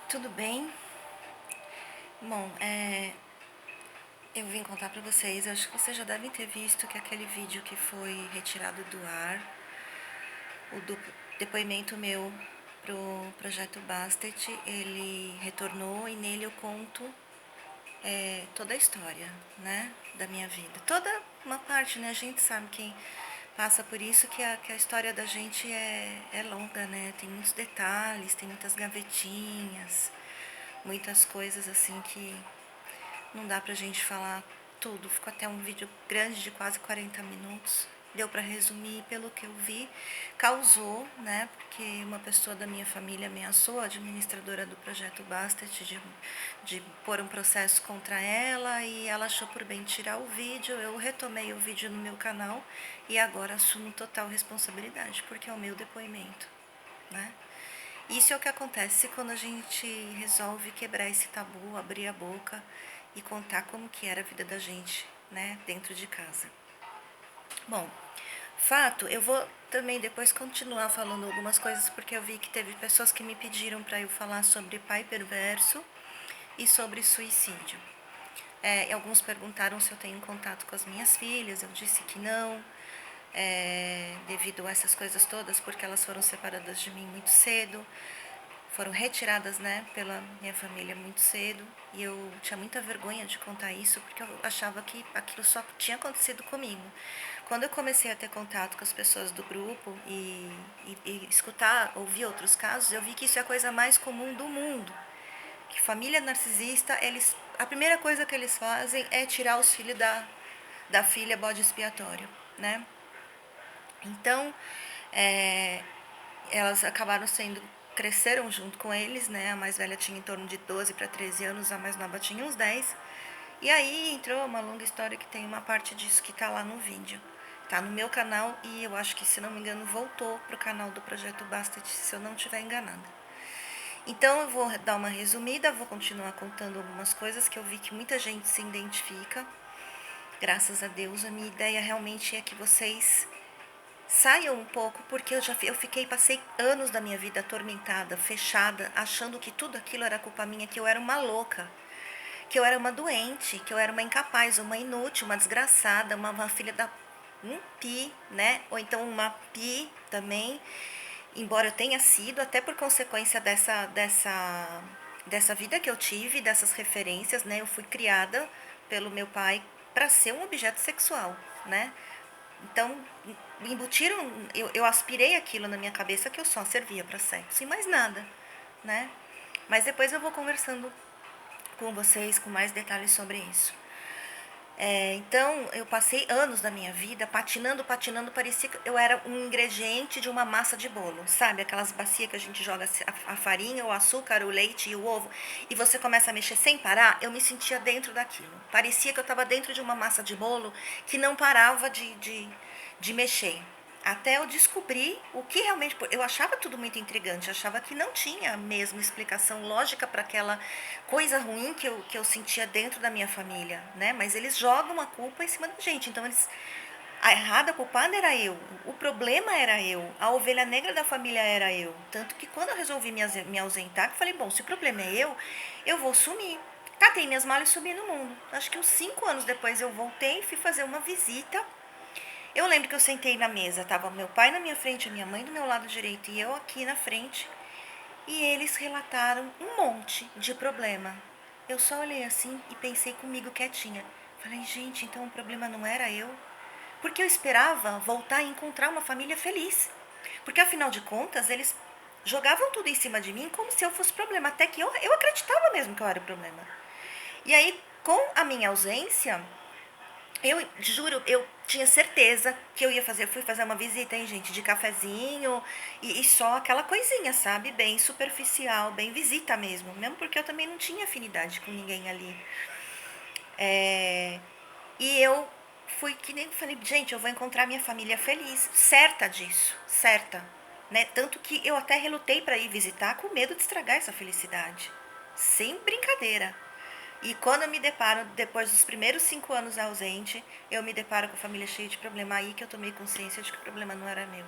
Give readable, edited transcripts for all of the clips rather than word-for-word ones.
Tudo bem? Bom, eu vim contar pra vocês, acho que vocês já devem ter visto que aquele vídeo que foi retirado do ar, depoimento meu pro Projeto Bastet, ele retornou e nele eu conto toda a história, né, da minha vida. Toda uma parte, né, a gente sabe quem passa por isso que a história da gente é longa, né, tem muitos detalhes, tem muitas gavetinhas, muitas coisas assim que não dá pra gente falar tudo. Ficou até um vídeo grande de quase 40 minutos. Deu para resumir pelo que eu vi. Causou, né? Porque uma pessoa da minha família ameaçou a administradora do projeto Bastet de pôr um processo contra ela e ela achou por bem tirar o vídeo. Eu retomei o vídeo no meu canal e agora assumo total responsabilidade, porque é o meu depoimento, né? Isso é o que acontece quando a gente resolve quebrar esse tabu, abrir a boca e contar como que era a vida da gente, né, dentro de casa. Bom, fato, eu vou também depois continuar falando algumas coisas porque eu vi que teve pessoas que me pediram para eu falar sobre pai perverso e sobre suicídio. Alguns perguntaram se eu tenho contato com as minhas filhas, eu disse que não, devido a essas coisas todas, porque elas foram separadas de mim muito cedo, foram retiradas, né, pela minha família muito cedo, e eu tinha muita vergonha de contar isso porque eu achava que aquilo só tinha acontecido comigo. Quando eu comecei a ter contato com as pessoas do grupo e escutar, ouvir outros casos, eu vi que isso é a coisa mais comum do mundo. Que família narcisista, a primeira coisa que eles fazem é tirar os filhos da filha bode expiatório, né? Então, é, elas acabaram cresceram junto com eles, né? A mais velha tinha em torno de 12 para 13 anos, a mais nova tinha uns 10. E aí entrou uma longa história que tem uma parte disso que tá lá no vídeo. Tá no meu canal e eu acho que, se não me engano, voltou pro canal do Projeto Bastet, se eu não estiver enganada. Então eu vou dar uma resumida, vou continuar contando algumas coisas que eu vi que muita gente se identifica. Graças a Deus, a minha ideia realmente é que vocês saiam um pouco, porque passei anos da minha vida atormentada, fechada, achando que tudo aquilo era culpa minha, que eu era uma louca, que eu era uma doente, que eu era uma incapaz, uma inútil, uma desgraçada, uma filha da um pi, né? Ou então uma pi também, embora eu tenha sido, até por consequência dessa vida que eu tive, dessas referências, né? Eu fui criada pelo meu pai para ser um objeto sexual, né? Então, embutiram, eu aspirei aquilo na minha cabeça que eu só servia para sexo e mais nada, né? Mas depois eu vou conversando com vocês com mais detalhes sobre isso. Então, eu passei anos da minha vida patinando, patinando, parecia que eu era um ingrediente de uma massa de bolo, sabe? Aquelas bacias que a gente joga a farinha, o açúcar, o leite e o ovo, e você começa a mexer sem parar. Eu me sentia dentro daquilo. Parecia que eu estava dentro de uma massa de bolo que não parava de mexer. Até eu descobrir o que realmente. Eu achava tudo muito intrigante, achava que não tinha mesmo explicação lógica para aquela coisa ruim que eu sentia dentro da minha família, né? Mas eles jogam a culpa em cima da gente. Então a errada, a culpada era eu, o problema era eu, a ovelha negra da família era eu. Tanto que quando eu resolvi me ausentar, eu falei: bom, se o problema é eu vou sumir. Catei minhas malas e subi no mundo. Acho que uns 5 anos depois eu voltei e fui fazer uma visita. Eu lembro que eu sentei na mesa, tava meu pai na minha frente, a minha mãe do meu lado direito e eu aqui na frente. E eles relataram um monte de problema. Eu só olhei assim e pensei comigo quietinha. Falei: gente, então o problema não era eu? Porque eu esperava voltar e encontrar uma família feliz. Porque afinal de contas, eles jogavam tudo em cima de mim como se eu fosse problema. Até que eu acreditava mesmo que eu era o problema. E aí, com a minha ausência, eu juro, eu tinha certeza que eu ia fazer. Eu fui fazer uma visita, hein, gente, de cafezinho e só aquela coisinha, sabe? Bem superficial, bem visita mesmo. Mesmo porque eu também não tinha afinidade com ninguém ali. É, e eu fui que nem falei: gente, eu vou encontrar minha família feliz, certa disso, certa. Né? Tanto que eu até relutei para ir visitar com medo de estragar essa felicidade. Sem brincadeira. E quando eu me deparo, depois dos primeiros 5 anos ausente, eu me deparo com a família cheia de problema. Aí que eu tomei consciência de que o problema não era meu.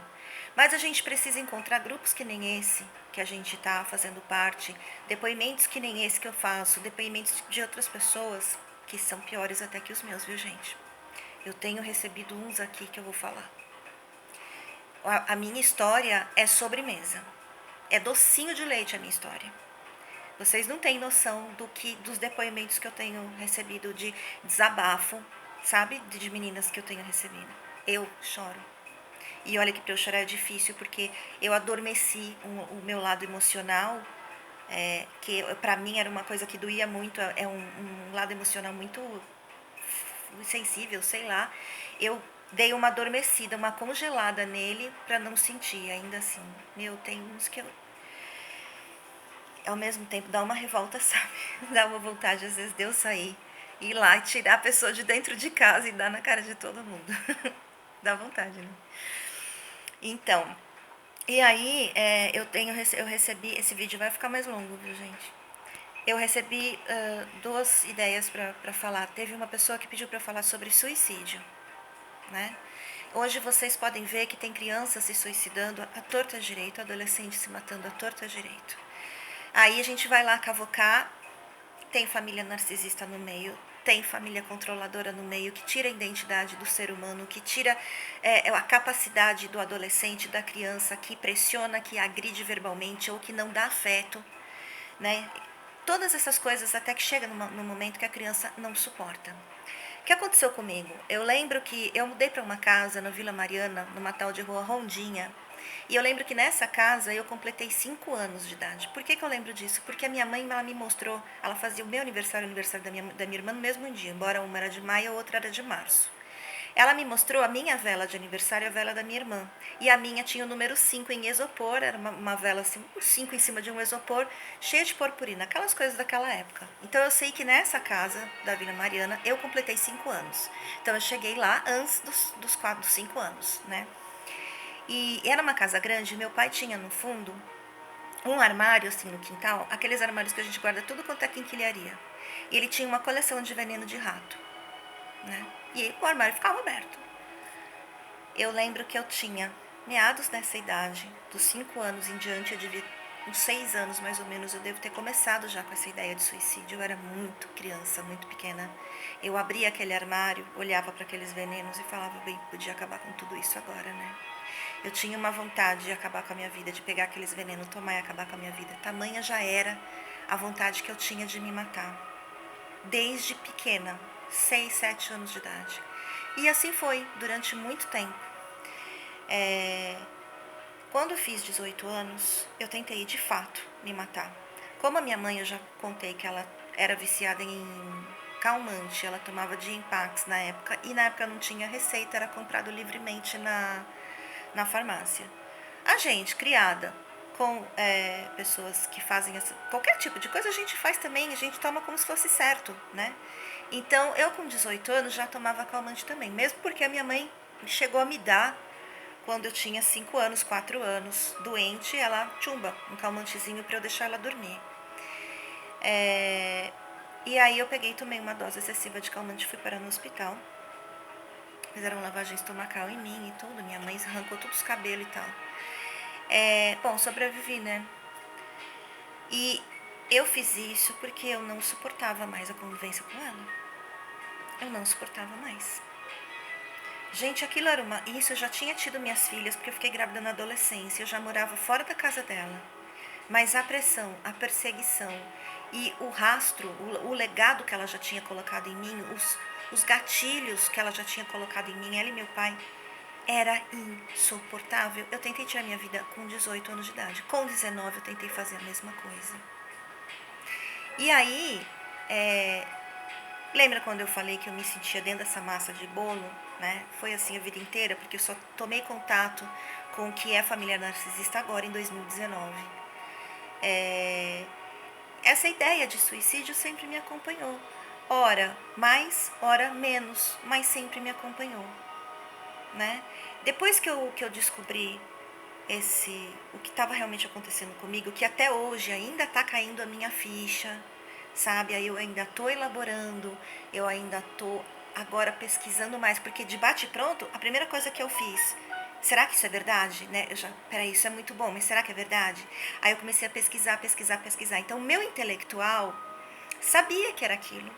Mas a gente precisa encontrar grupos que nem esse, que a gente está fazendo parte, depoimentos que nem esse que eu faço, depoimentos de outras pessoas que são piores até que os meus, viu, gente? Eu tenho recebido uns aqui que eu vou falar. A minha história é sobremesa. É docinho de leite a minha história. Vocês não têm noção dos depoimentos que eu tenho recebido de desabafo, sabe? De meninas que eu tenho recebido. Eu choro. E olha que para eu chorar é difícil, porque eu adormeci o meu lado emocional, que para mim era uma coisa que doía muito, é um lado emocional muito sensível, sei lá. Eu dei uma adormecida, uma congelada nele para não sentir, ainda assim. Meu, tem uns que eu ao mesmo tempo dá uma revolta, sabe? Dá uma vontade, às vezes, de eu sair, ir lá e tirar a pessoa de dentro de casa e dar na cara de todo mundo. Dá vontade, né? Então, e aí eu recebi, esse vídeo vai ficar mais longo, viu, gente? Eu recebi duas ideias para falar. Teve uma pessoa que pediu para eu falar sobre suicídio, né? Hoje vocês podem ver que tem crianças se suicidando à torta direito, adolescentes se matando à torta direito. Aí a gente vai lá cavocar, tem família narcisista no meio, tem família controladora no meio, que tira a identidade do ser humano, que tira a capacidade do adolescente, da criança, que pressiona, que agride verbalmente ou que não dá afeto, né? Todas essas coisas até que chega no momento que a criança não suporta. O que aconteceu comigo? Eu lembro que eu mudei para uma casa na Vila Mariana, numa tal de Rua Rondinha, e eu lembro que nessa casa eu completei 5 anos de idade. Por que eu lembro disso? Porque a minha mãe ela me mostrou, ela fazia o meu aniversário e o aniversário da minha irmã no mesmo dia, embora uma era de maio e a outra era de março. Ela me mostrou a minha vela de aniversário e a vela da minha irmã. E a minha tinha o número 5 em isopor, era uma vela assim, 5 em cima de um isopor, cheia de purpurina, aquelas coisas daquela época. Então eu sei que nessa casa da Vila Mariana eu completei 5 anos. Então eu cheguei lá antes dos 5 anos, né? E era uma casa grande, meu pai tinha no fundo um armário assim no quintal, aqueles armários que a gente guarda tudo quanto é quinquilharia. E ele tinha uma coleção de veneno de rato, né? E o armário ficava aberto. Eu lembro que eu tinha meados dessa idade, dos 5 anos em diante, eu devia, uns 6 anos mais ou menos, eu devo ter começado já com essa ideia de suicídio. Eu era muito criança, muito pequena. Eu abria aquele armário, olhava para aqueles venenos e falava, bem, podia acabar com tudo isso agora, né? Eu tinha uma vontade de acabar com a minha vida, de pegar aqueles venenos, tomar e acabar com a minha vida. Tamanha já era a vontade que eu tinha de me matar. Desde pequena, 6, 7 anos de idade. E assim foi, durante muito tempo. Quando eu fiz 18 anos, eu tentei de fato me matar. Como a minha mãe, eu já contei que ela era viciada em calmante, ela tomava Dimpax na época, e na época não tinha receita, era comprado livremente na farmácia. A gente, criada com pessoas que fazem qualquer tipo de coisa, a gente faz também, a gente toma como se fosse certo, né? Então, eu com 18 anos já tomava calmante também, mesmo porque a minha mãe chegou a me dar, quando eu tinha 5 anos, 4 anos, doente, ela, tchumba, um calmantezinho para eu deixar ela dormir. E aí eu peguei e tomei uma dose excessiva de calmante e fui parar no hospital. Fizeram lavagem estomacal em mim e tudo, minha mãe arrancou todos os cabelos e tal. Bom, sobrevivi, né? E eu fiz isso porque eu não suportava mais a convivência com ela. Eu não suportava mais. Gente, aquilo era uma... Isso, eu já tinha tido minhas filhas, porque eu fiquei grávida na adolescência, eu já morava fora da casa dela. Mas a pressão, a perseguição e o rastro, o legado que ela já tinha colocado em mim, os gatilhos que ela já tinha colocado em mim, ela e meu pai, era insuportável. Eu tentei tirar minha vida com 18 anos de idade. Com 19 eu tentei fazer a mesma coisa. E aí, lembra quando eu falei que eu me sentia dentro dessa massa de bolo, né? Foi assim a vida inteira, porque eu só tomei contato com o que é família narcisista agora, em 2019. Essa ideia de suicídio sempre me acompanhou. Ora mais, ora menos, mas sempre me acompanhou, né? Depois que eu descobri o que estava realmente acontecendo comigo, que até hoje ainda está caindo a minha ficha, sabe? Aí eu ainda tô elaborando, eu ainda tô agora pesquisando mais, porque de bate pronto, a primeira coisa que eu fiz, será que isso é verdade, né? Peraí, isso é muito bom, mas será que é verdade? Aí eu comecei a pesquisar, pesquisar, pesquisar. Então, o meu intelectual sabia que era aquilo.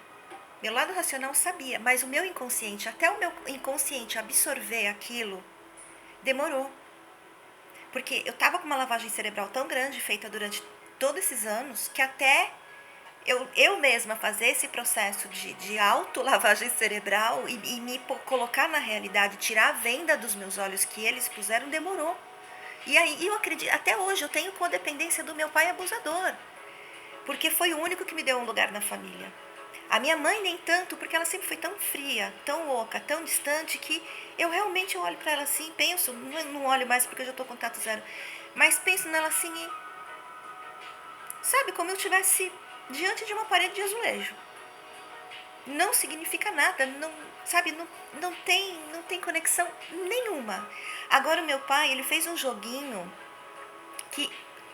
Meu lado racional sabia, mas o meu inconsciente, até o meu inconsciente absorver aquilo, demorou. Porque eu tava com uma lavagem cerebral tão grande feita durante todos esses anos que até eu mesma fazer esse processo de auto-lavagem cerebral e me colocar na realidade, tirar a venda dos meus olhos que eles puseram, demorou. E aí eu acredito, até hoje eu tenho codependência do meu pai abusador, porque foi o único que me deu um lugar na família. A minha mãe nem tanto, porque ela sempre foi tão fria, tão oca, tão distante, que eu realmente olho para ela assim, penso, não olho mais porque eu já estou contato zero, mas penso nela assim e, sabe, como eu estivesse diante de uma parede de azulejo. Não significa nada, não, sabe, não tem conexão nenhuma. Agora o meu pai, ele fez um joguinho que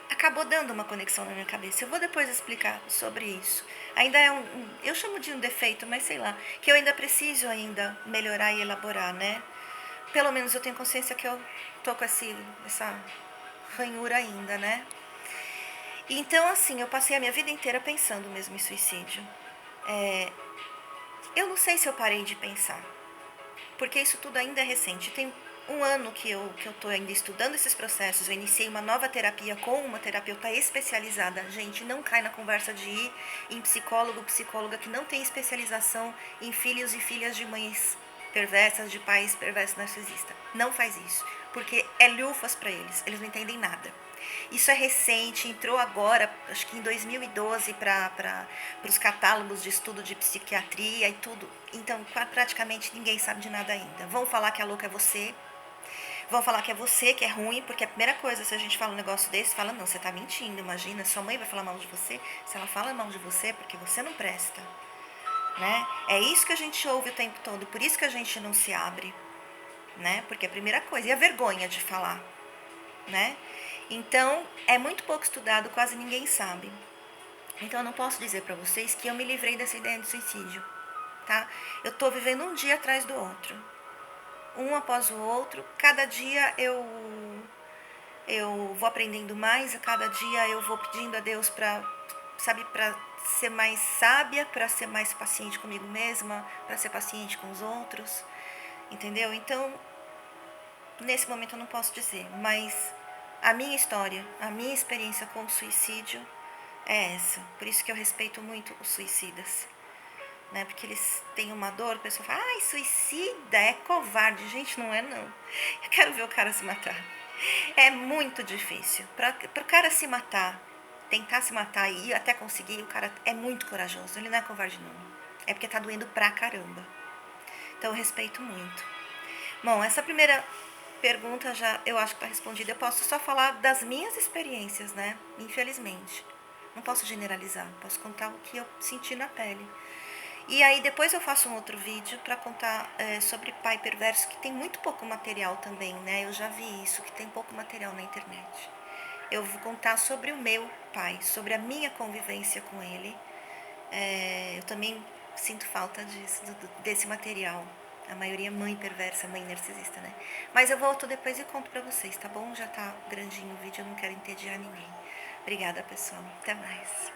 acabou dando uma conexão na minha cabeça. Eu vou depois explicar sobre isso. Ainda é eu chamo de um defeito, mas sei lá, que eu ainda preciso ainda melhorar e elaborar, né? Pelo menos eu tenho consciência que eu tô com essa ranhura ainda, né? Então, assim, eu passei a minha vida inteira pensando mesmo em suicídio. Eu não sei se eu parei de pensar, porque isso tudo ainda é recente. Tem um ano que eu tô ainda estudando esses processos. Eu iniciei uma nova terapia com uma terapeuta especializada. Gente, não cai na conversa de ir em psicólogo, psicóloga que não tem especialização em filhos e filhas de mães perversas, de pais perversos narcisistas. Não faz isso, porque é lufas para eles. Eles não entendem nada. Isso é recente, entrou agora, acho que em 2012, para os catálogos de estudo de psiquiatria e tudo. Então, praticamente ninguém sabe de nada ainda. Vão falar que a louca é você, vão falar que é você que é ruim, porque a primeira coisa, se a gente fala um negócio desse, fala, não, você tá mentindo, imagina, sua mãe vai falar mal de você. Se ela fala mal de você, é porque você não presta, né? É isso que a gente ouve o tempo todo, por isso que a gente não se abre, né? Porque é a primeira coisa, e a vergonha de falar, né? Então, é muito pouco estudado, quase ninguém sabe. Então, eu não posso dizer para vocês que eu me livrei dessa ideia de suicídio, tá? Eu tô vivendo um dia atrás do outro, um após o outro. Cada dia eu vou aprendendo mais, a cada dia eu vou pedindo a Deus para, sabe, para ser mais sábia, para ser mais paciente comigo mesma, para ser paciente com os outros, entendeu? Então, nesse momento eu não posso dizer, mas a minha história, a minha experiência com o suicídio é essa. Por isso que eu respeito muito os suicidas, né? Porque eles têm uma dor, a pessoa fala, ai, suicida, é covarde. Gente, não é não. Eu quero ver o cara se matar. É muito difícil. Para o cara se matar, tentar se matar e até conseguir, o cara é muito corajoso. Ele não é covarde não. É porque tá doendo pra caramba. Então eu respeito muito. Bom, essa primeira pergunta já eu acho que está respondida. Eu posso só falar das minhas experiências, né? Infelizmente. Não posso generalizar, posso contar o que eu senti na pele. E aí depois eu faço um outro vídeo para contar sobre pai perverso, que tem muito pouco material também, né? Eu já vi isso, que tem pouco material na internet. Eu vou contar sobre o meu pai, sobre a minha convivência com ele. Eu também sinto falta desse material. A maioria é mãe perversa, mãe narcisista, né? Mas eu volto depois e conto pra vocês, tá bom? Já tá grandinho o vídeo, eu não quero entediar ninguém. Obrigada, pessoal. Até mais.